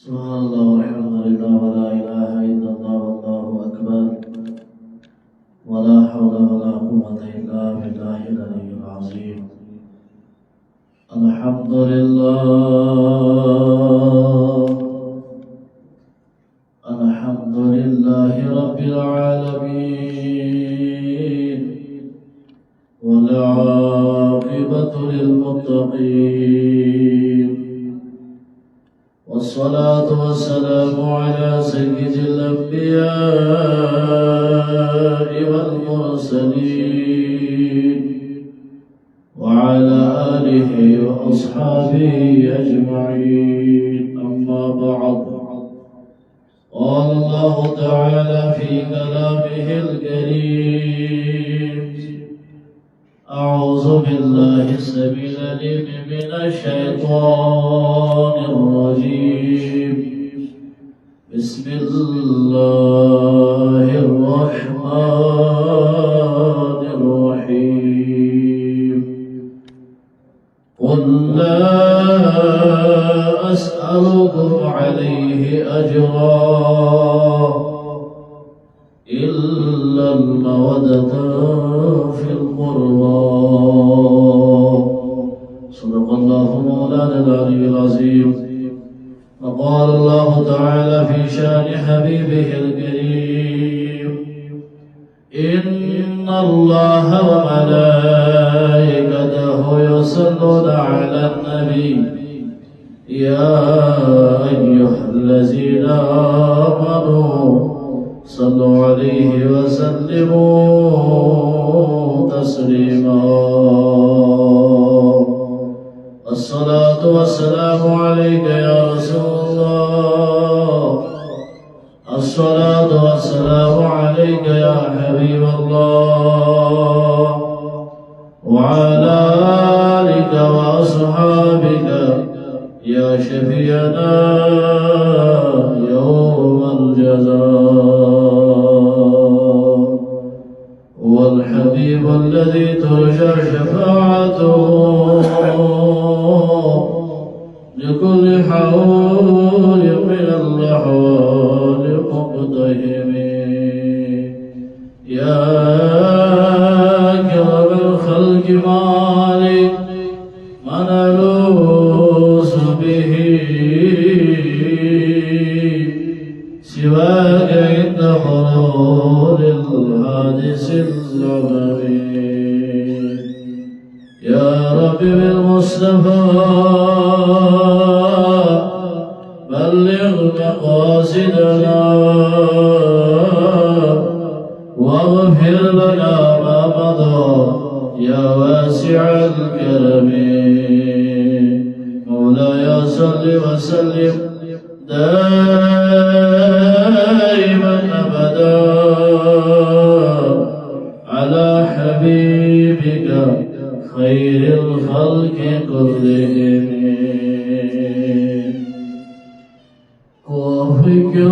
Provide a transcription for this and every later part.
سبحان الله والحمد لله ولا إله إلا الله والله أكبر ولا حول ولا قوة إلا بالله العلي العظيم. الحمد لله رب العالمين والعاقبة للمتقين، والصلاة والسلام على سيد الأنبياء والمرسلين وعلى آله وأصحابه أجمعين. أما بعد، قال الله تعالى في كلامه الكريم: أعوذ بالله السميع العليم من الشيطان الرجيم. بسم الله الرحمن الرحيم. قل لا أسألكم عليه أجرا إلا المودة في القربى. صدق الله مولانا العلي العظيم. وقال الله تعالى في شان حبيبه الكريم: إن الله وملائكته يصلون على النبي يا أيها الذين آمنوا صلوا عليه وسلموا تسليما. الصلاة والسلام عليك يا رسول الله، الصلاة والسلام عليك يا حبيب الله، وعلى آلك وأصحابك يا شفيعنا يوم الجزاء، والحبيب الذي ترجى شفاعته لكل حول من الأحوال مقتحم. يا أكرم الخلق مالك من ألوذ به سواك عند حلول الحادث الزمني. يا رب بالمصطفى بلغ مقاصدنا واغفر لنا ما مضى يا واسع الكرم. مولاي صل وسلم دائما أبدا على حبيبك خير الخلق كلهم. وفكر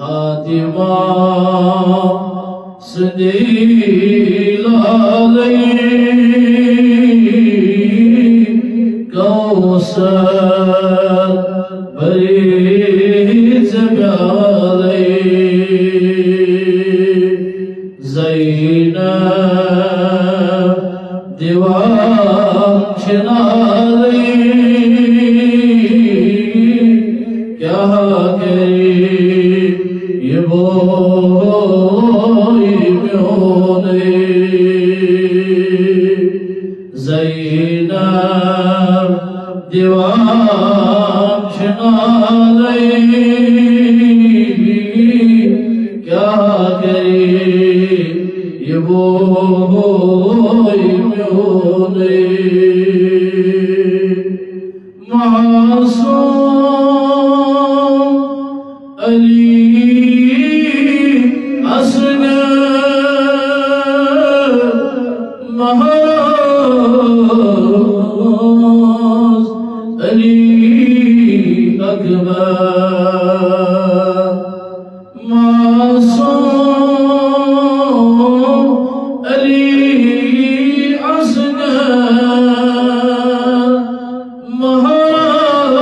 حاتمہ سدیل کوثر بریز پیالے زینب دیوان چنالے کیا کری یہ بوئی میونے زینب دیوان چنالے کیا کری یہ بوئی میونے معصوم علی اصغر مہراز علی اکبر معصوم علی اصغر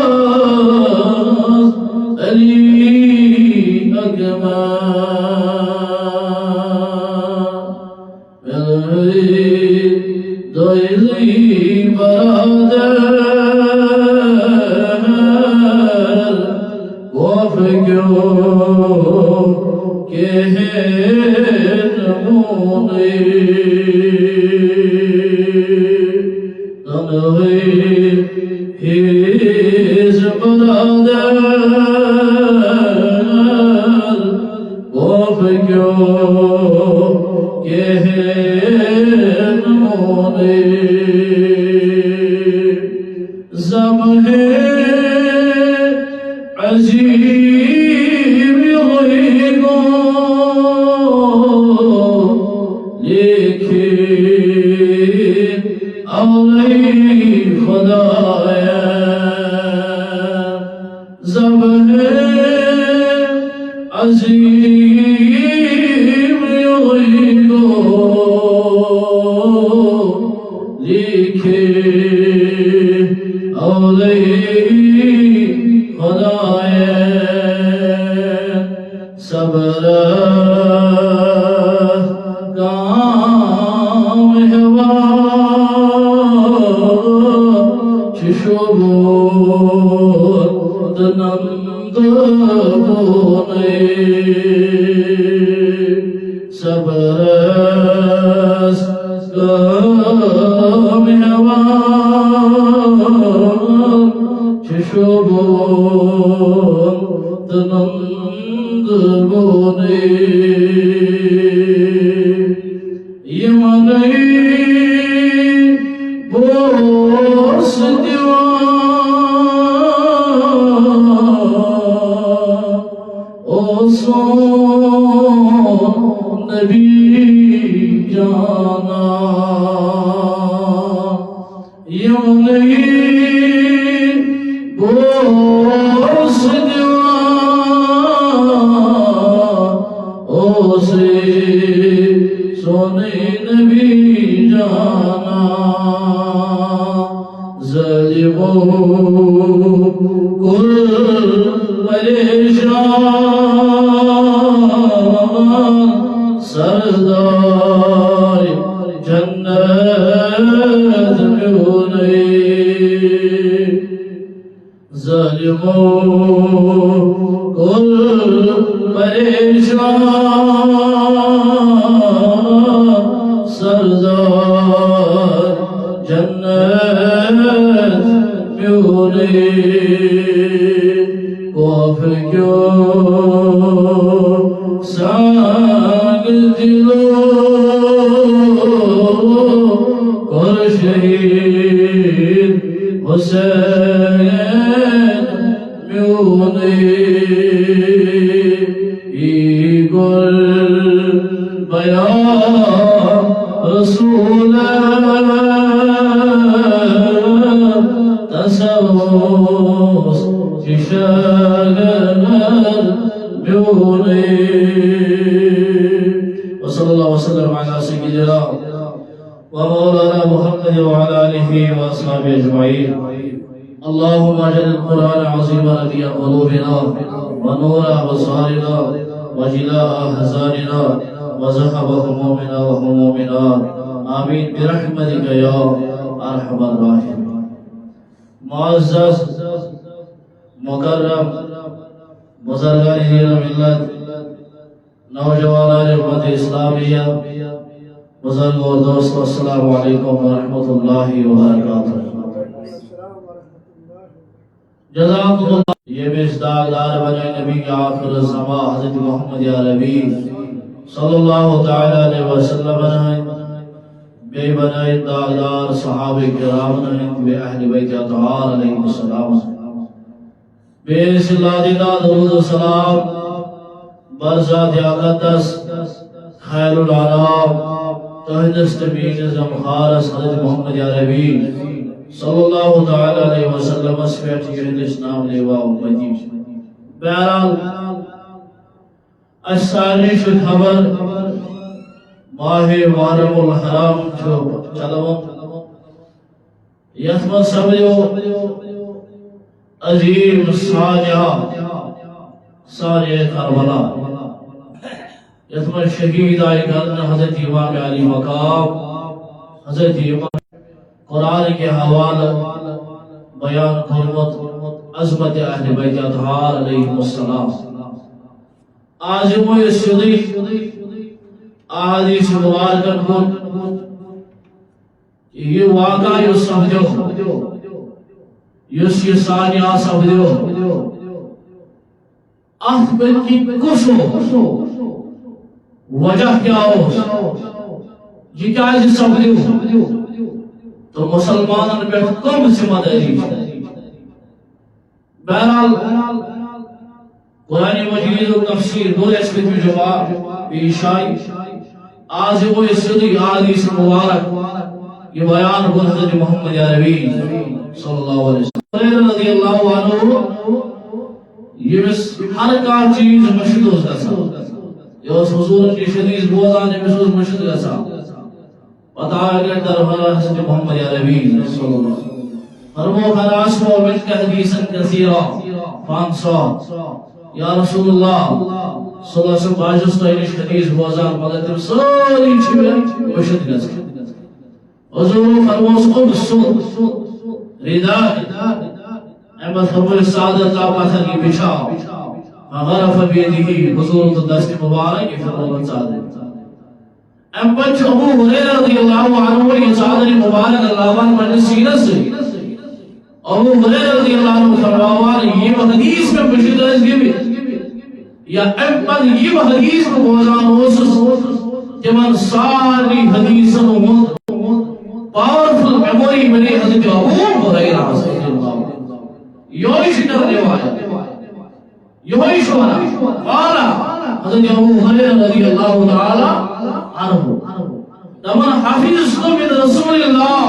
مہراز علی اکبر دویزی برادر وفقو کہ نمونے تنہی حیز برادر وفقو کہ نمونے ذبح عظیم غیبوں لیکن اولی خدایا ذبح عظیم غیبوں لیکن اولی خدایا صبر کام ہوا چشبوت نند بونے صبر کام ہوا چشبوت نند بونے یمنی بوس دیوان اوسو نبی جانا یمنی بوس دیوان اوسے سونے نبی جانا ظالموں کل پریشان سردار جنت میں ہونے ظالموں کل پریشان سردار جنت میں ہونے وافقوں سانگ دلوں اور شہید حسین میں ہونے گل بیان رسول تصوص وصلى الله وسلم على سيدنا ومولانا محمد وعلى آله وأصحابه أجمعين. اللهم اجعل القرآن العظيم ربيع قلوبنا ونور أبصارنا وجلاء أحزاننا وذهب همومنا وهمومنا آمين برحمتك يا أرحم الراحمين. معزز مکرم بزرگان دین و ملت، نوجوانان امت اسلامیہ، بزرگ اور دوستو، السلام علیکم ورحمۃ اللہ وبرکاتہ. جزاکم اللہ. یہ بھی داغدار بنے نبی کے آخر الزمان حضرت محمد عربی صلی اللہ تعالی علیہ وسلم نے بے بنائے داغدار صحابہ کرام نے بے اہل بیت اطہار علیہ السلام بے صلہ دیدہ درود و سلام برزاد اقدس خیر العالم تہدست بین زمخارس حضرت محمد عربی صلی اللہ تعالی علیہ وسلم اسفیت یہدش نام لیوا امتی. بہرحال اسانی شد خبر ماہ محرم الحرام جو چلو یتمن سمجھو عظیم سانیہ کربلا یتمن شہید آئی کرن حضرت امام علی مقام حضرت امام قرآن کے حوالہ بیان کرمت عظمت اہل بیت اطہار علیہ السلام. آزم و اسیدی احادیث مبارکن کن یہ واقعہ یہ سمجھو یہ سانیہ سمجھو احبت کی کشو وجہ کیا ہو یہ کیا ہے سمجھو تو مسلمانوں پہ کم ذمہ داری. بہرحال قرآن مجید و تفسیر دو اسمت میں جواب پیشائی آزم و اسدی حدیث مبارک یہ بیان کو حضرت محمد عربی صلی اللہ علیہ وسلم رضی اللہ عنہ یہ بس ہر کا چیز مشہد ہو سکتا یہ اس حضور کی شدیث بوزان یہ بس مشہد گسا پتا اگر دربار حضرت محمد عربی صلی اللہ علیہ وسلم فرمو خلاص و من حدیثا کثیرا فانسا یا رسول اللہ صلی اللہ علیہ وسلم باجس تو انش حدیث بوزان مگر تم ساری چھوئے مشہد گسا حضور فرموس قبصو رداء احمد فرمو سعادت طاقت کی بچھا غرف بیدی حضور تو دست مبارک فرمو سعادت احمد ابو ہریرہ رضی اللہ عنہ یہ سعادت مبارک اللہ عنہ سینہ سے ابو ہریرہ رضی اللہ عنہ فرموان یہ حدیث میں مشہد گئے یا احمد یہ حدیث میں بوزان ہوسس جمن ساری حدیثن پاورفل میموری میری حضرت ابو ہریرہ رضی اللہ عنہ یوہی شکر روایت یوہی شورا قالا حضرت ابو ہریرہ رضی اللہ تعالی عنہ دمن حافظ من رسول اللہ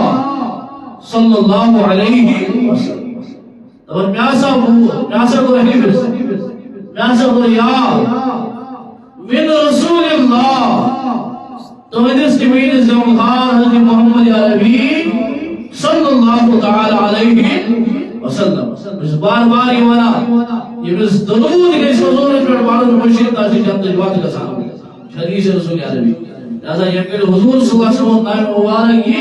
صلی اللہ علیہ وسلم دمن میاسا کو رہی میاسا کو یاد من رسول اللہ تو حدیث کی مین زمخار حضرت محمد عربی صلی اللہ تعالی علیہ وسلم بس بار بار یہ وانا یہ بس درود کے حضور پر بارن مشیر تاجی جنت جواد کا سلام حدیث رسول عربی لہذا یہ کہ حضور صلی اللہ علیہ وسلم نام مبارک کی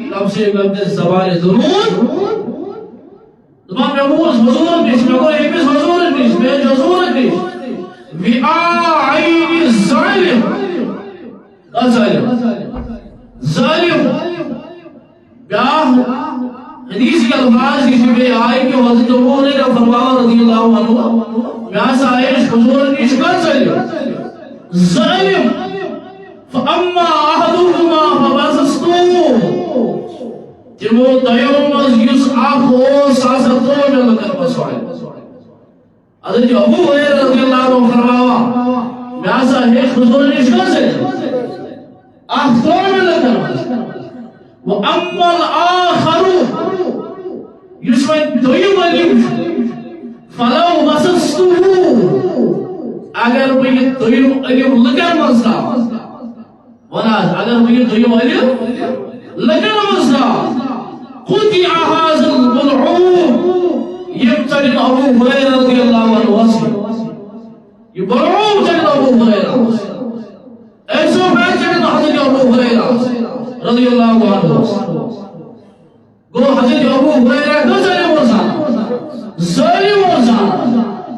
کم سے کم زبان درود زبان حضور نیش میں کو ایک بیس حضور نیش میں حضور نیش وعائن الظالم ظالم بیاہ حدیث کے الفاظ کی شبہ آئی کہ حضرت ابو ہریرہ فرمایا رضی اللہ عنہ بیاس آئیش حضور نیش کر ظالم فاما احدهما فباسستو تمو دیومز یس آخو ساسطو میں لکر بسوائے حضرت ابو ہریرہ رضی اللہ عنہ فرمایا بیاسا ہے حضور نیش کر آخو میں لکر بسوائے وَأَمَّا الْآخَرُ يُسْوَيْ دُوِيمَ لِمْشُ فلو مسسته اگر بہ یہ دویم علم لگن مزرا وناز اگر بہ یہ دویم علم لگن مزرا قطع هذا البلعوم يبتلن ابو هريره رضي الله عنه وصف یہ بلعوم تلن ابو هريره ایسو بیت تلن حضرت ابو هريره رضی اللہ عنہ گو حضرت ابو هريره دو ظالم وزانا ظالم وزانا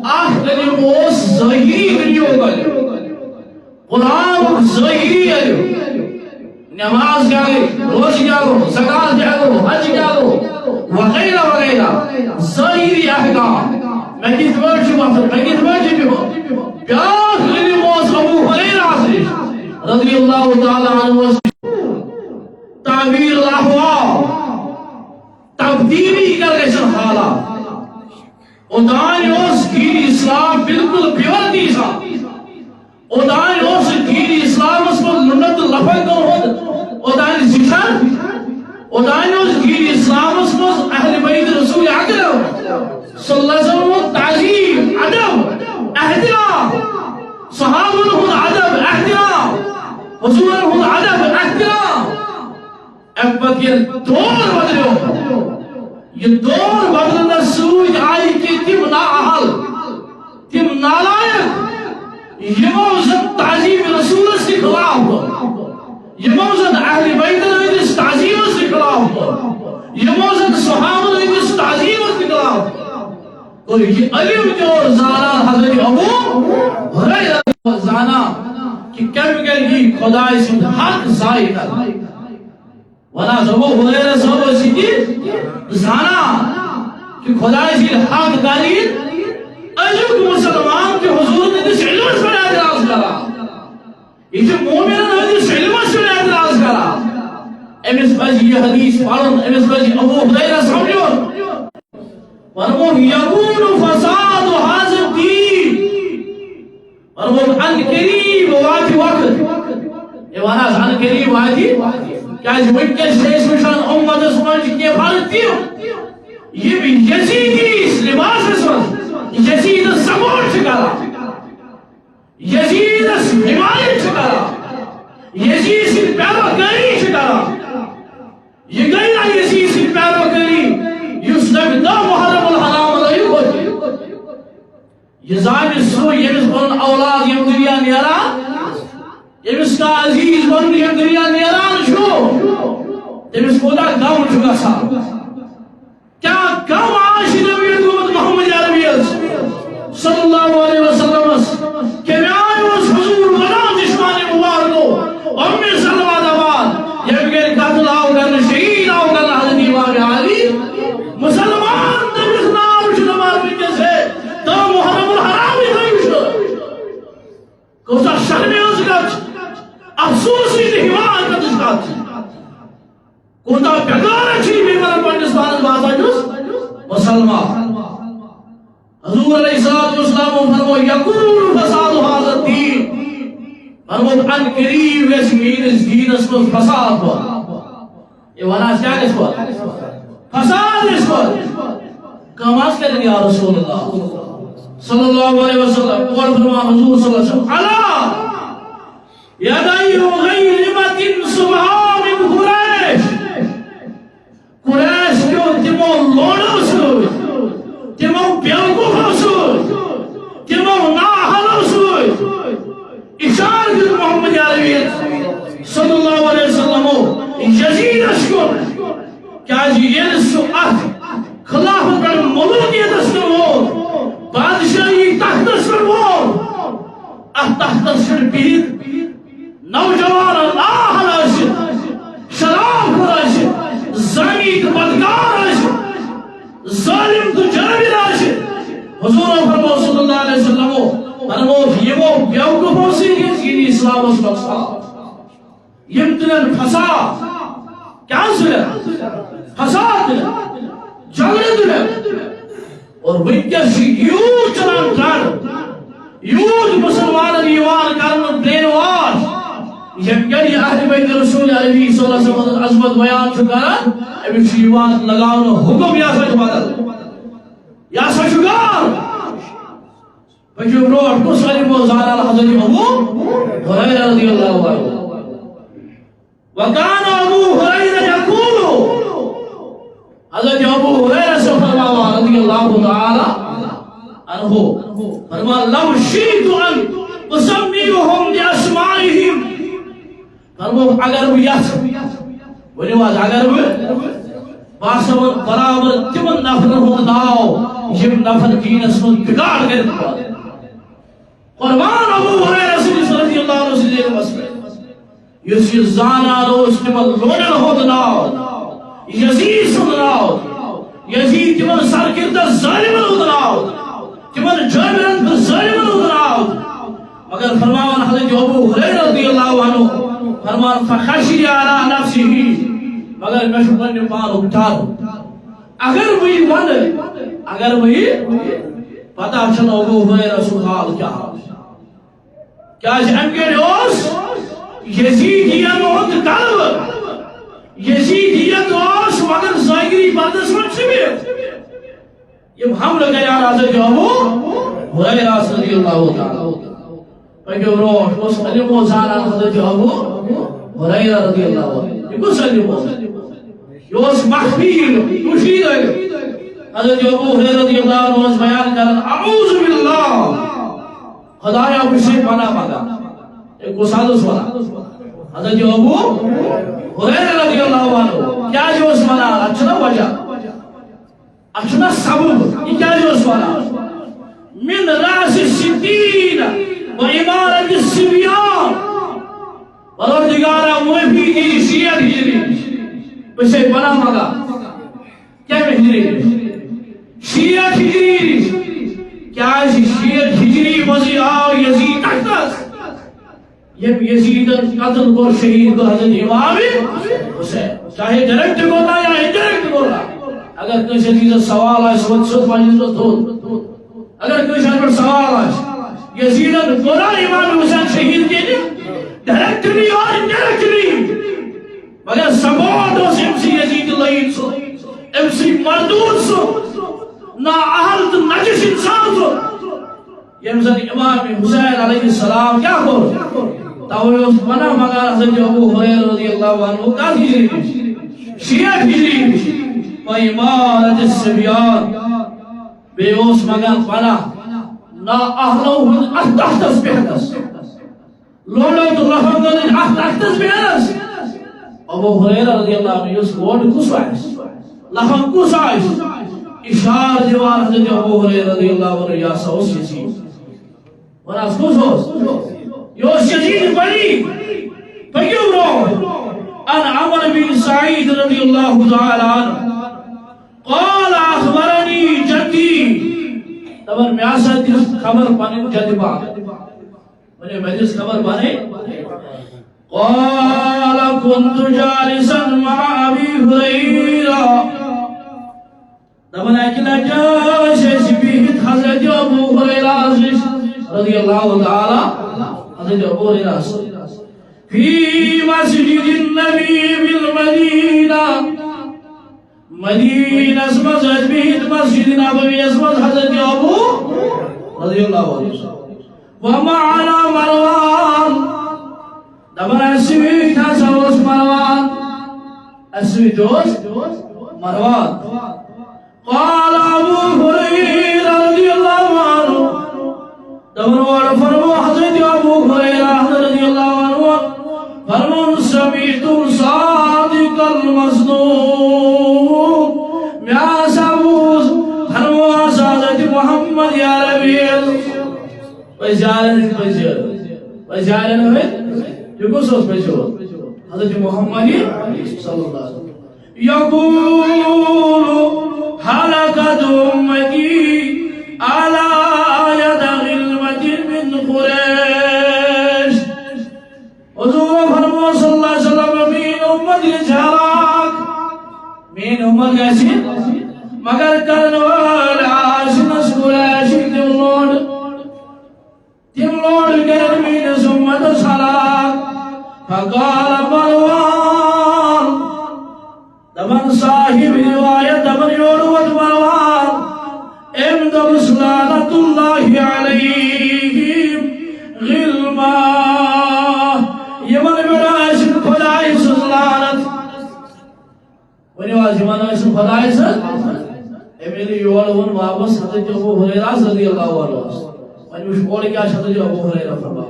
علم اوس ظاہری دنیا علم قرآن ظاہری علم نماز کیا گئی روز کیا گو زکاة کیا گو حج کیا گو وغیرہ وغیرہ ظاہری احکام میں کس ورد چھو بات میں کس ورد چھو پیاس علم اوس ابو هريره رضی اللہ تعالی عنہ تعبیر الاحوال تبدیلی کر گئے حالات ادائن اس دین اسلام بالکل پیور دیسا ادائن اس دین اسلام اس پر لنت لفظ کر ہو ادائن زشن ادائن اس دین اسلام اس پر اہل بیت رسول اکرم صلی اللہ علیہ وسلم تعظیم ادب احترام صحابہ ہوں ادب احترام حضور ہوں ادب احترام اکبت یہ دور بدلو یہ دور بدلنا سوچ آئی کہ تم نااہل تم نالائق یہ موزن تعظیم رسول سے خلاف ہو یہ موزن اہل بیت اس تعظیم سے خلاف ہو یہ موزن صحابہ اس تعظیم سے خلاف ہو تو یہ علم جو زانا حضرت ابو ہریرہ زانا کہ کم گئی خدای سے حق ضائع کر ونا ابو ہریرہ صاحب اسی زانا کہ خدای سے حق دارید اجب مسلمان کے حضور نے اس علم سے اعتراض کرا یہ جو مومن نے اس علم سے اعتراض کرا امس بج یہ حدیث پڑھن امس بج ابو ہریرہ سمجھو ورمو یقول فساد هذا الدین ورمو عن قریب واتی وقت ایوانا عن قریب واتی کیا جو وکیل شیش مشان امت اسمان کی حالت تھی یہ بھی یزیدی اس لباس اسمان یزید سپورٹ کرا یزید حمایت کرا یزید سے پیروکاری کرا یہ گئی یزید سے پیروکاری یس نبی دا محرم الحرام علیہ ہوتی یہ ظاہر سو یمس بن اولاد یم دنیا نیران یمس کا عزیز بن یم دنیا نیران چھو یمس خدا غم چھو گسا کیا غم آج نبی محمد عربی صلی اللہ علیہ وسلم کہ میں آئے اس حضور بنام جسمان مبارکو امی سلوہ دباد یہ بغیر قتل آؤ کرنے شہید آؤ کرنے حضرت امام علی مسلمان تبیس نام شنمار بکے سے تو محرم الحرام ہی نہیں شد کوتا شرمی اس گچ افسوسی تحوان کا دشکات کوتا پیغار اچھی بیمار پاکستان بازا جس مسلمان حضور علیہ السلام فرمو یقول فساد هذا الدین فرمو ان قریب اس مین اس دین اس کو فساد ہوا یہ وانا کیا اس کو فساد اس کو کماز کریں یا رسول اللہ صلی اللہ علیہ وسلم اور فرما حضور صلی اللہ علیہ وسلم الا یدائی غیرمت صبحا من قریش قریش کیوں تمو لوڑو سوئی تمو بیوقوف سوئی تمو ناحل سوئی اشار کر محمد عربی صلی اللہ علیہ وسلم یزید اشکر کیا جی یہ سو خلافت پر ملوکیت اسکر ہو بادشاہی تحت اسکر ہو تحت اسکر بید نوجوان ناحل اشکر شراب کر اشکر زنی بدگار اشکر ظالم تو جنبی راشد حضور فرمو صلی اللہ علیہ وسلم فرمو یہ وہ بیوقفوں سے کہ اسلام اس وقت یمتنن فساد کیا سلے فساد جگڑے دلے اور وکیس یوں چنان کر یوں مسلمان ایوان کرن برین واش یہ کئی اہل بیت رسول علیہ صلی اللہ علیہ وسلم عظمت بیان چکا ابھی ایوان لگاؤن حکم یا سچ بدل یا سچگار پچھو بروٹ کس علم و زانال حضرت ابو حریرہ رضی اللہ عنہ وکان ابو حریرہ یقول حضرت ابو حریرہ سے فرماوا رضی اللہ تعالی عنہ فرما لو شئت ان اسمیہم باسمائہم فرما اگر وہ یس ونیواز اگر وہ باسمن برابر تمن نفرن ہوں ناو یم نفر دینس من بگاڑ کرت قربان ابو حریرہ رضی اللہ عنہ سے دیکھ مسئلہ یس یہ زانان اس تمن لوڑن ہوں ناو یزید سن ناو یزید تمن سرکردہ ظالمن ہوں ناو تمن جرمن پر ظالمن ہوں ناو مگر فرمان حضرت ابو حریرہ رضی اللہ عنہ فرمان فخشی علی نفسی مگر میں شکر نے پان اٹھا اگر وہی ون اگر وہی پتہ چل ابو حریرہ سبحال کیا ام کے اوس یزیدیت ہوت قلب یزیدیت اوس مگر ظاہری پردس من شبیر یہ حملہ کریا حضرت ابو حریرہ رضی اللہ تعالی پہلے روح اس علم و زانان حضرت ابو حریرہ رضی اللہ عنہ یہ کس علم و یہ اس مخفیر مشید ہے حضرت ابو حریرہ رضی اللہ عنہ اس بیان کرن اعوذ باللہ خدایا مجھے پناہ مانگا ایک گسادس والا حضرت ابو حریرہ رضی اللہ عنہ کیا جو اس والا اچھنا وجہ اچھنا سبب یہ کیا جو اس والا من راس الستین وإمارة السبيان پروردگارہ موفی کی شیعت ہجری اسے بنا مگا کیا میں ہجری شیعت ہجری کیا شیعت ہجری وزی آو یزید اکتاز یہ یزید قتل کو شہید کو حضرت امام حسین چاہے ڈائریکٹ بولا یا انڈائریکٹ بولا اگر کوئی شدید سوال ہے سوچ اگر کوئی شدید سوال ہے یزیدن قرآن امام حسین شہید کے لئے ڈائریکٹلی اور انڈائریکٹلی مگر سپورٹ اس امسی یزید لئید سو امسی مردود سو نا اہل نجس انسان سو یہ امزن امام حسین علیہ السلام کیا کر تاوی اس منع مگر حضرت ابو حریرہ رضی اللہ عنہ کا ہجری شیعت ہجری و امارت السبیان بے اس مگر منع نا اہلو احتحتس بہتس لوڑا تو رفضن احتحتس بہتس ابو حریرہ رضی اللہ عنہ اس وارڈ کس آئیس لفظ کس آئیس اشار دیوار حضرت ابو حریرہ رضی اللہ عنہ یا سوس یزید وناس کس ہوس یوس یزید بڑی فیو رو ان عمر بن سعید رضی اللہ تعالی عنہ قال اخبرنی جدی تبر میاسا جس خبر پانے جد باق مجھے مجلس خبر پانے قال كنت جالسا مع ابي هريره تبر اکلا جالس بیت حضرت ابو حریرہ رضی اللہ تعالی حضرت ابو حریرہ فی مسجد النبی بالمدینہ مدینہ اسمت بیت مسجد نبوی اسمت حضرت ابو رضی اللہ عنہ ومعنا مروان دبر اسویت حسوس مروان اسویت مروان قال ابو حریرہ رضی اللہ عنہ دبر وعلا فرمو حضرت ابو حریرہ رضی اللہ عنہ فرمو سمیت صادق المصدوق میاسابوز فرمو حضرت محمد یا ربی وزیارن ہوئے جو کس ہوس پیچھو حضرت محمد صلی اللہ علیہ وسلم یقول حلقت امتی علی ید غلمت من قریش حضور فرمو صلی اللہ علیہ وسلم مین امت یہ جھاک مین امت کیسی مگر کرنوال آشنس قریشی تم لوڑ گر مین سمت صلاة فقال مروان دمن صاحب روایت دمن یوڑوت مروان امدبس لعنت اللہ علیہم غلما یمن برائسن خدای سز لعنت ونیو آز یمن آئیسن خدای سز امیلی یوڑ ون واپس حضرت ابو حریرہ رضی اللہ عنہ ونیو شکوڑ کیا حضرت ابو حریرہ فرما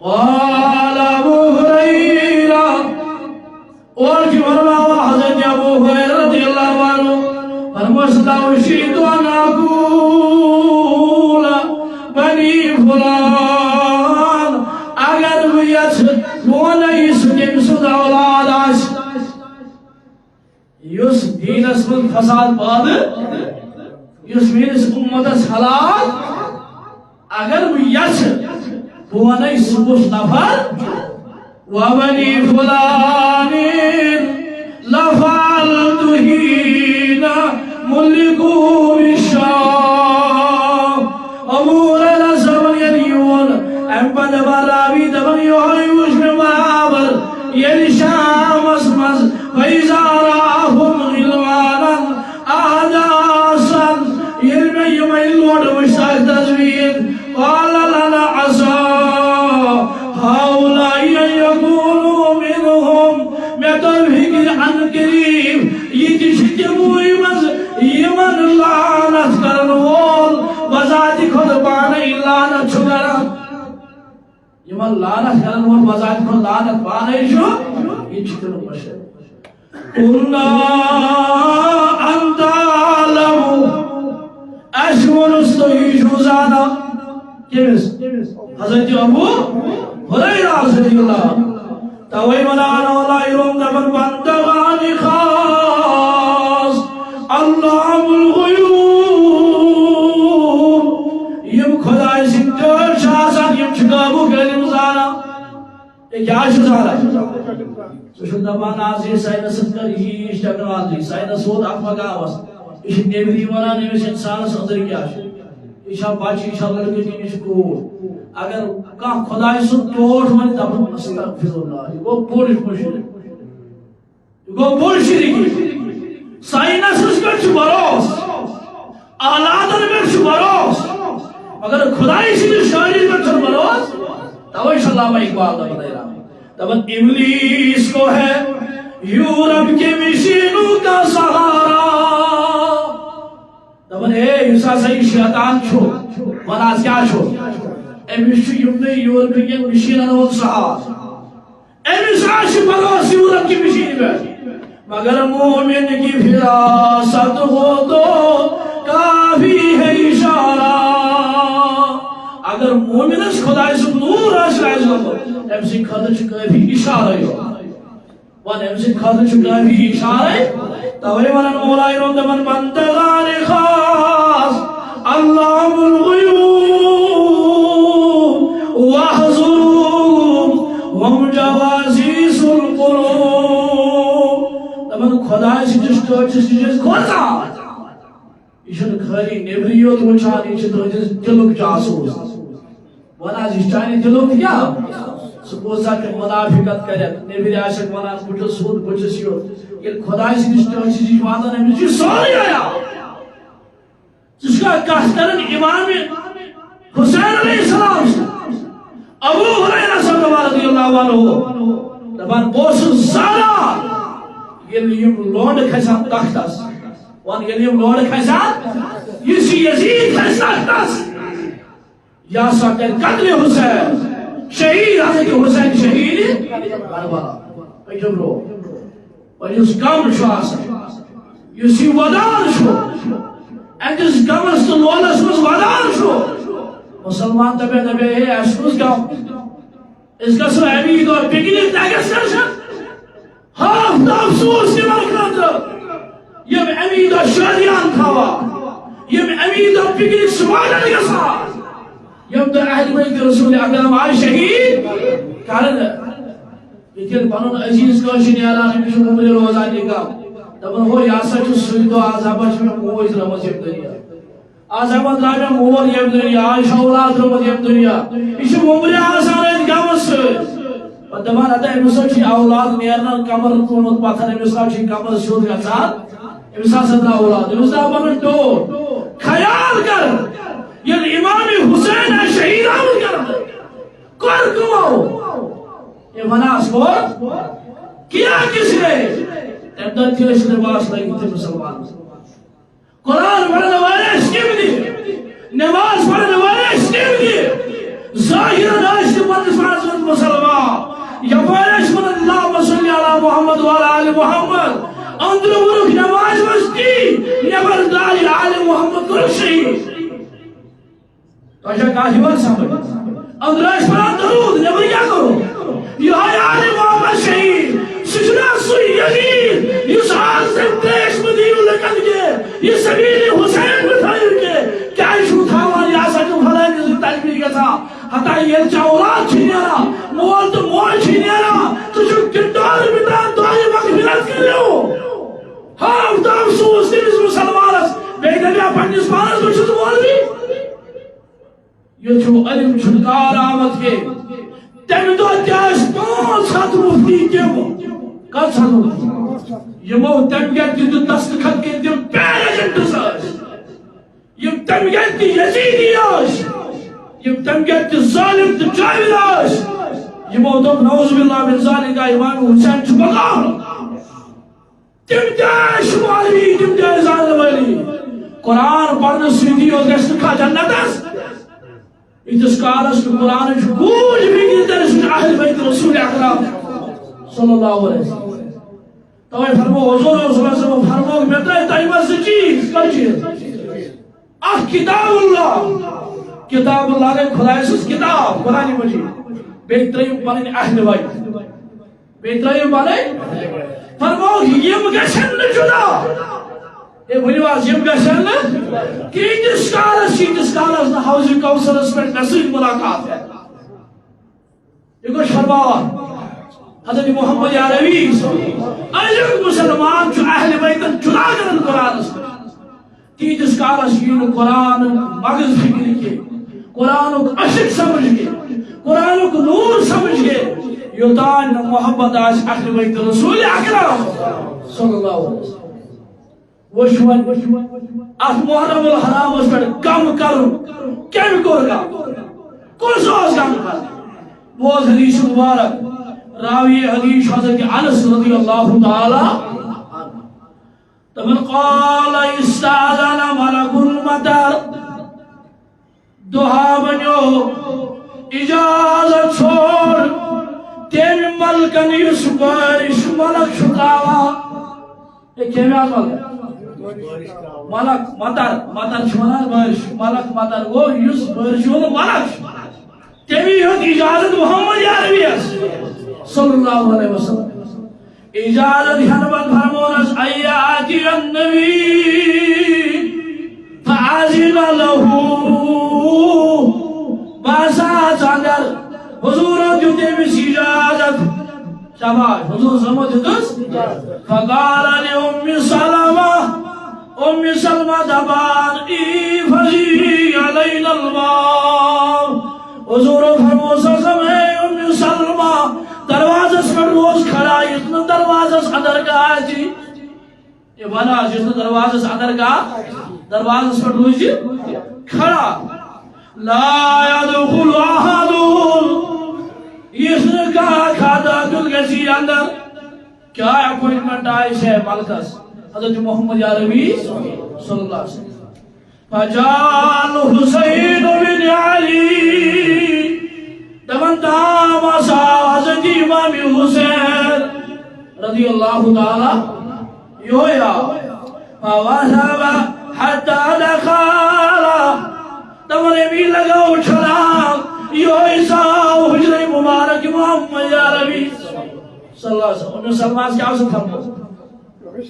قال ابو حریرہ اور کی فرما حضرت ابو حریرہ رضی اللہ عنہ فرمستا وشید ان اقول بنی فلان اگر ویس مونیس کم سد اولاد آس یس دینس من فساد پاد یس میرس امتس حلال اگر ویس مونیس کس نفر وبنی فلان لفعلت حين ملكوا بالشام أبو هريرة زمن يليون أما دبراوي دبن يوحيوش بمعابر يلي شام اسمس فإذا رآهم غلوانا أحداثا يلمي يميلون وشتاك تزوين قال لنا عسى هؤلاء أن يكونوا منهم متوفيق عن قريب يتشتموا يمن لعنت کرن وول بذاتی خود پانے لعنت چھو کرن یمن لعنت کرن وول بذاتی خود لعنت پانے چھو یہ چھتر مشہر قلنا انت عالم اشمل استویشو زانا کیمس حضرت ابو حریرہ رضی اللہ توی منانا واللہ یروم دبن بندگانی خاص اللہ الغیوب یم خدای سنگر شاسان یم چکابو کلیم زانا یہ کیا شو زانا سوشن دبان آزی سائنس کر ہیش ٹیکنالوجی سائنس ہود اکمگا آواز اس نیوری وانا نیوز انسان صدر کیا شو ایشا باچی ایشا لڑکی نیش کور اگر کان خدای سن توڑ من دبن استغفر اللہ یہ بولش مشرک یہ بولشرکی سائنس اس پر بروس آلادن پر بروس اگر خدای سے شاعری پر بروس تو علامہ اقبال کا بتایا تب ابلیس کو ہے یورپ کے مشینوں کا سہارا تب عیسیٰ صحیح شیطان چھو مناز کیا چھو امیش یمنے یورپ کے مشینوں کا سہارا امیش آش بروس یورپ کی مشین پر مگر مومن کی فراست ہو تو کافی ہے اشارہ اگر مومن اس خدای سے نور آشائز ہو ایم سے خدر کافی اشارہ ہو وان ایم سے خدر کافی اشارہ توی منن مولائی رون دمن بندگان خاص اللہ الغیوب وحضروم ہم جوازیس القلوب خدای سے جس تو جس چیز کھوتا یہ خالی نیبریو تو چانی چھ تو جس دلک جاسوس ونا جس چانی دلک کیا سپوزا کہ منافقت کرے نیبری عاشق ونا کچھ سود کچھ سیو یہ خدای سے جس تو چیز وعدہ نے مجھے سوری آیا جس کا کہترن امام حسین علیہ السلام ابو حریرہ رضی اللہ عنہ دبان بوس زارا یم لوڈ کھسان تختس وان یم لوڈ کھسان یسی یزید کھسان تختس یا ساکر قتل حسین شہید حضرت حسین شہید کربلا ایجب رو اور یس غم شو آسان یسی ودان شو اکس غمس تو لولس مز ودان شو مسلمان دبے ہے اسکوز غم اس کا سو امید اور پکنک تاگس کرشن ہاف افسوس کی مرکز یم امید شادیان تھاوا یم امید پکنک سوالن گسا یم در اہل بیت رسول اکرم آئی شہید کارن یتین پنن عزیز کا شنیاران مشن عمر روزان کا دبن ہو یاسا چھ سویدو عذابش میں موز رمز یم دنیا عذابت راجہ مور یم دنیا عائشہ اولاد رمز یم دنیا اش عمر آسان گامس دبان ادا امسا چھ اولاد نیرنا کمر تونت پتھر امسا چھ کمر شود گژھان امسا سدا اولاد امسا بنن ٹوٹ خیال کر یہ امام حسین ہے شہید آمد کر کر کمو یہ مناس کو کیا کس نے تمدر تیش لباس لگی تھے مسلمان قرآن پڑھنے والے اسکیم دی نماز پڑھنے والے اسکیم دی ظاہر ناشت من مسلمان یا پارش من اللہ صلی علی محمد وعلی آل محمد اندر ورک نماز مستی نبر داری آل محمد کرک شہید تو اچھا کہا ہی بات سامنے اندر اشپران درود نبر کیا کرو یہ آل محمد شہید سجنا سوئی یزید یہ سال سے دیش مدینہ لکن کے یہ سبیل حسین بتائر کے کیا ایشو تھا وانی آسا جو بھلائی نظر تجبیر کا تھا حتی یہ چاولات چھینیانا مول تو مول چھینیانا تو جو کردار بتان دعائی مغفرت کر لو ہاں افتاب سوز تیمیز مسلمانس بیدر یا پنجس پانس بچھت مولوی یہ جو علم چھنکار آمد کے تیمی دو اتیاش 5 ساتھ مفتی کے وہ کل ساتھ یہ مو تیمی گیت کی دو دستخط کے دیم پیر ایجنٹس آش یہ تیمی گیت کی یزیدی آش یہ تیمی گیت کی ظالم تو جاوید آش یہ مو دو نعوذ باللہ من ظالم کا امام حسین چھپکار تیم جائے شمالی تیم جائے ظالم علی قرآن پڑھنے سیدھی اور گشتکا جنت اس اتسکارس قرآن گوج بھی گلتے رسول اہل بیت رسول اکرام صلی اللہ علیہ وسلم تو یہ فرمو حضور صلی اللہ علیہ وسلم فرمو کہ میں تائمہ سے چیز کل چیز کتاب اللہ کے خدای سس کتاب قرآن مجید بیترین بنین اہل بیترین بنین فرمو یم گشن جدا یہ بنیواز یم گشن کیتس کالس حوض کوثر پر نصیب ملاقات ہے یہ کچھ فرماوا حضرت محمد عربی اجر مسلمان جو اہل بیتن جدا کرن قرآن تیجس کالس یہ قرآن مغز فکر کے قرآن کو عشق سمجھ کے قرآن کو نور سمجھ کے یوتان محمد آج اہل بیت رسول اکرم صلی اللہ علیہ وسلم وشوان ات محرم الحرام اس پر کم کرو کم کرگا کل سوز کم کر بوز حدیث مبارک راوی حدیث حضرت انس رضی اللہ تعالی تمن قال استاذن ملک المطر دعا بنیو اجازت چھوڑ تیم ملکن یس بارش ملک شکاوا ایک کیمی آزمال ملک مطر چھوڑا بارش ملک مطر وہ یس بارش وہ ملک تیمی ہوت اجازت محمد عربی صلی اللہ علیہ وسلم اجازت حنبت فرمونس ایاتی النبی فعزن لہو باسات اگر حضور جو تیمیس اجازت شباش حضور سمجھ دس فقال لی ام سلمہ دبان ای فضی علینا الماء حضور فرموسا سمیں ام سلمہ دروازہ پر روز کھڑا اتنا دروازہ اندر کا آجی یہ بنا جس دروازہ اندر کا دروازہ پر روز کھڑا لا يدخل احد اس نے کہا کھادا کل گسی اندر کیا اپوائنٹمنٹ آئی سے ملکس حضرت محمد عربی صلی اللہ علیہ وسلم فجال حسین بن علی دمن دام آسا حضرت امام حسین رضی اللہ تعالی یویا فوہب حتی دخالا دمن بھی لگا اچھلا یویسا حجر مبارک محمد عربی صلی اللہ علیہ وسلم انہوں سلمان کیا سے تھا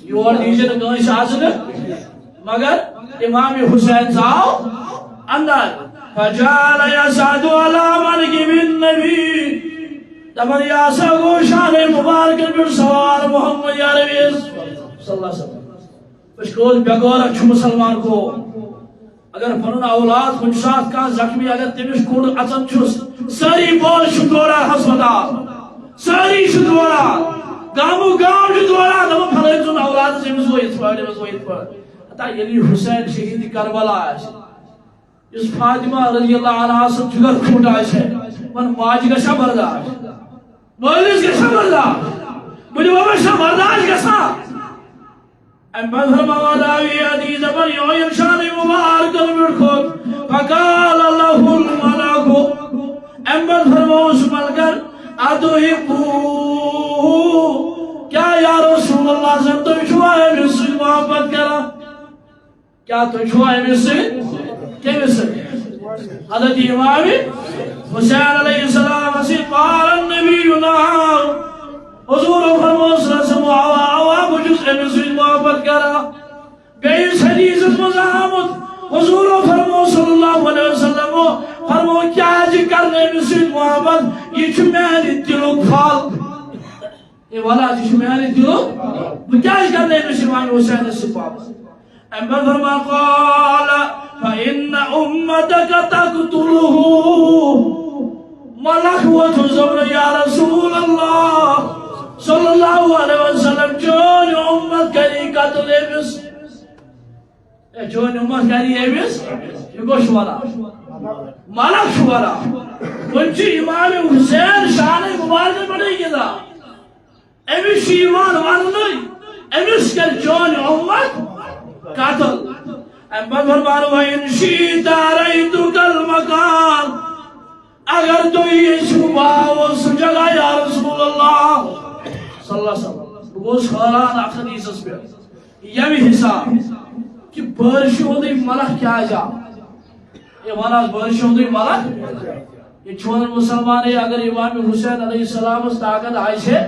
یور دیجئے نگاہ شاہد مگر امام حسین صاحب اندر فجال یسعد علی منکب النبی دمن یاسا گوشان مبارک پر سوار محمد عربی صلی اللہ علیہ وسلم پشکول بیگور اچھو مسلمان کو اگر پنن اولاد کچھ ساتھ کا زخمی اگر تمش کوڑ اچن چھس ساری بول شدورا ہسپتال ساری شدورا گامو گام شدورا دم پھلے چون اولاد سے مزویت پڑے حتى یلی حسین شہید کربلا اس فاطمہ رضی اللہ عنہ سے جگر کھوٹ آئے من ماج گشا برداشت مولس گشا برداشت مجھے بابا شا برداشت گشا ام بذر مغاداوی عدیز بر یویم شانی مبارک المر خود فقال اللہ الملکو ام بذر موس ملکر ادوہبو کیا یا رسول اللہ سے تم شوائے میں سے محبت کرا کیا تم شوائے میں سے کیا میں سے حضرت امام حسین علیہ السلام اسی قال النبی نعم حضور فرمو صلی اللہ علیہ وسلم بجز امسی محبت کرا بیس حدیث مزامت حضور فرمو صلی اللہ علیہ وسلم فرمو کیا جی کرنے امسی محبت یہ چھو میں دلوک فال یہ والا جی چھو میں دلوک کیا جی کرنے امسی محبت حسین سے محبت امبر فرما قال فإن أمتك تقتله ملک وتزور يا رسول الله صلى الله عليه وسلم جون امت کری قتل امس جون امت کری امس یہ گوش والا ملک شوارا ونچی امام حسین شان مبارک بڑھے گا امس ایمان والا امس کر جون امت قتل امبر فرمان وَإِنْ شِئْتَ رَأَيْتُكَ الْمَكَانَ اگر تو یہ شبہ و سجگہ یا رسول اللہ صلی اللہ علیہ وسلم گوش خوران حدیث اس پر یمی حساب کہ بارش ہوئی ملک کیا جا یہ مانا بارش ہوئی ملک یہ چھوڑن مسلمان ہے اگر امام حسین علیہ السلام اس طاقت آئی سے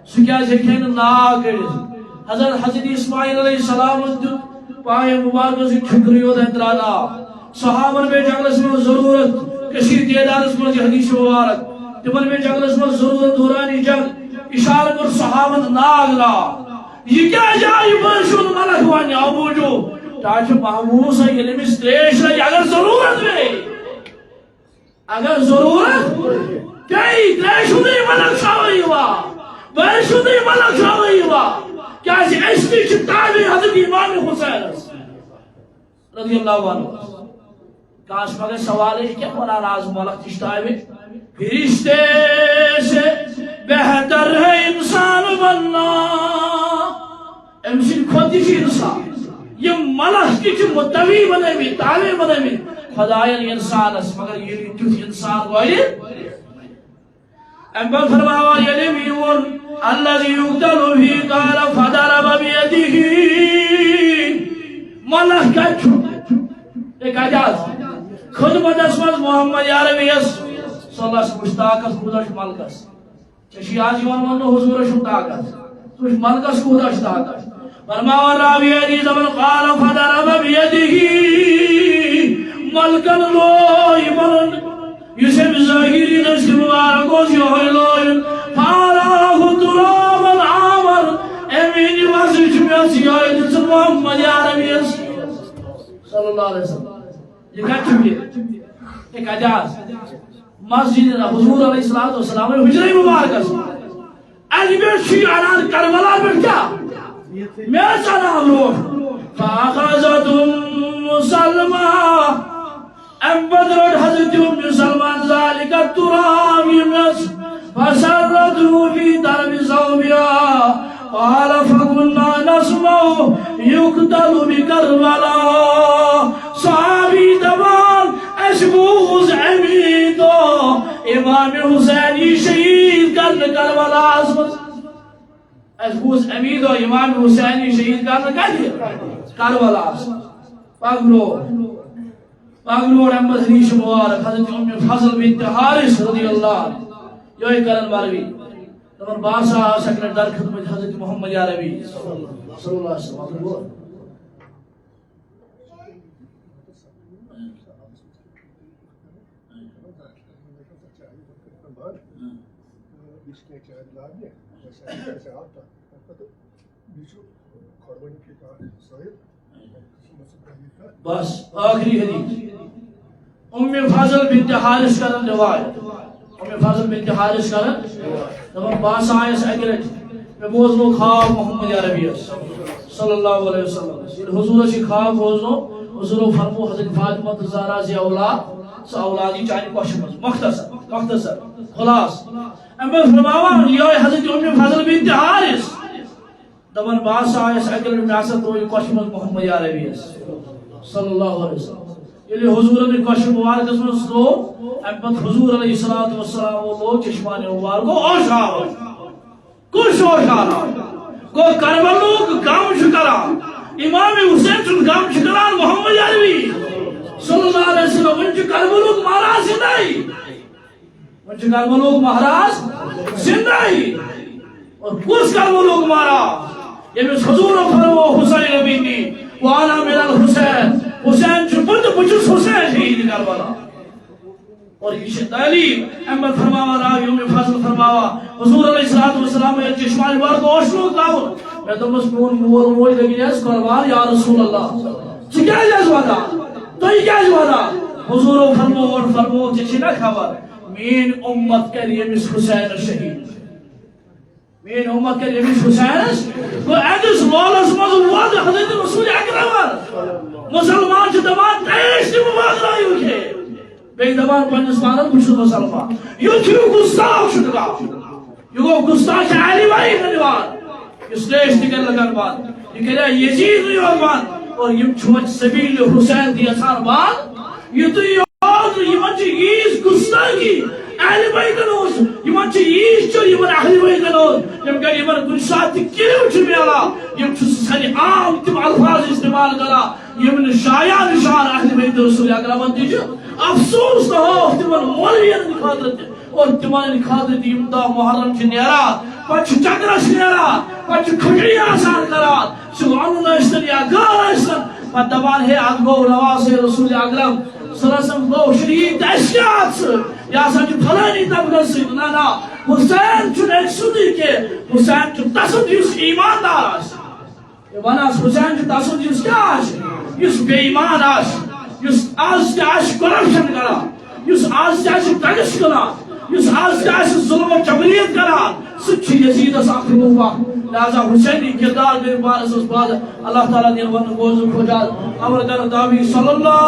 سکیا جکھین نا کرد حضرت اسماعیل علیہ السلام پائے مبارک سے ٹھکریو دے درانا صحابن میں جنگلس میں ضرورت کشیر تعداد اس میں حدیث مبارک تمن میں جنگلس میں ضرورت دورانی جنگ اشارہ کر صحابن ناگلا یہ کیا جائے برشون ملک وانی آبو جو تاچ محبوس ہے علم استریش ہے اگر ضرورت میں اگر ضرورت کئی تریشو دی ملک شاوئی ہوا برشو دی ملک شاوئی ہوا کیا اس کی چتابی حضرت امام حسین رضی اللہ عنہ کاش مگر سوال ہے کیا قرآن آزم ملک تشتائے فرشتے سے بہتر ہے انسان بننا امسن خودی انسان یہ ملک کی متوی بنے میں تابع بنے میں خدایل انسان اس مگر یہ تیوت انسان ہوئی امبر فرماوا یلیمیون الذي يقتل فی قال فضرب بیدیه ملک کا ایک اجاز خدمت اسمت محمد عربی صلی اللہ علیہ وسلم طاقت خودش ملکس چشی آجیوان منو حضور شو طاقت کچھ ملکس خودش طاقت فرماوا راوی حدیث من قال فضرب بیدیه ملکن لوئی بلن یسم ظاہری دست مبارکوز یوہی لوئی فاراہ ترابا عامر امینی وزش میسی آئی دست محمد عربی صلی اللہ علیہ وسلم یہ کہا چکی ہے ایک اجاز مسجد حضور علیہ السلام حجر مبارک اجبر شیعان کربلا پر کیا میں سلام روح فاخذتم مسلمہ بدر حضرت سلمان ذلك التراب يمس فسرته في درب ثوبها قال فكنا نسمع يقتل بكربلاء صحابي دبال اشبوز عميدو امام حسینی شہید کرن کربلا اشبوز عميدو امام حسینی شہید کرن کربلا پاگلوڑ احمد حدیث مبارک حضرت ام فضل بنت حارث رضی اللہ یہ کرن مروی تمن باسا سکر در خدمت حضرت محمد عربی صلی اللہ علیہ وسلم بس آخری حدیث ام فضل بنت حارث کرن روایت ام فضل بنت حارث کرن تمام باس آیس اگرٹ میں بوزنو خواب محمد عربی صلی اللہ علیہ وسلم حضور سے خواب بوزنو حضور فرمو حضرت فاطمہ زہرا سے اولاد سو اولادی چانی کوشش مختصر خلاص اما فرماوان یہ حضرت ام فضل بنت حارث دبن باس آئیس اکل میاست روی کوشش محمد عربی صلی اللہ علیہ وسلم یلی حضور نے کوشش مبارک اس میں سلو امت حضور علیہ السلام وہ لوگ چشمان مبارک کو اوشار کش اوشار کو کربلوک گام شکرا امام حسین چن گام شکرا محمد عربی صلی اللہ علیہ وسلم ونچ کربلوک مہاراج زندائی ونچ کربلوک مہاراج زندائی اور کس کربلوک مہاراج یہ حضور فرمو حسین نبی وانا میرا الحسین حسین چپت بچس حسین شہید کربلا اور یہ تعلیم احمد فرماوا راوی ام فضل فرماوا حضور علیہ السلام میں چشمان بار کو اوشلو کاؤ میں تو مسمون مول موئی لگی ہے قربان یا رسول اللہ کیا جزوانا تو یہ کیا جزوانا حضور فرمو چشنا خبر مین امت کے لیے مس حسین شہید مین امت کے لیے مس حسین کو ایدس مولس مزواد حضرت رسول اکرم مسلمان جو دمان تیش دی مبادر آئی ہوئے بیگ دمان پنجستانت کچھ مسلمان یہ کیوں گستاخ شدگا یہ گو گستاخ علی بائی نجوان یہ سلیش نکل لگن بات یہ کہہ رہا یزید نیوان بات اور یہ چھوچ سبیل حسین دی اثار بات یہ تو یاد یہ منچی ایس گستاخی اہل بیتنوز یہ منچی ایس چو یہ من اہل بیتنوز جب کہ یہ من گنشات کیوں چھمی آلا یہ چھو سنی عام تم الفاظ استعمال کرا یہ من شایع نشان اہل بیت رسول اکرم دیجو افسوس نہ ہو تمن مولویان خاطر اور تمن خاطر امدا محرم چھ نیرا پچ چکرس نیرا پچ کھٹڑی آسان کرا سبحان اللہ استن یا گال استن پتبان ہے اگو نواز رسول اکرم صلی اللہ علیہ وسلم گو شریف دشیات یا سنج پھلانی طبقہ سے نا حسین چھ ایک سودی کے حسین چھ تصدیس ایماندار آس یہ وناس حسین چھ تصدیس کیا آس یس بے ایمان آس یس آز تیاش کرپشن کرا یس آز تیاش ٹیکس کرا یس آز تیاش ظلم و جبریت کرا سچ یزید اس اخروفا لہذا حسینی کردار میرے بارس اس بعد اللہ تعالیٰ دین ون گوزن کھوجاد امر کر داوی صلی اللہ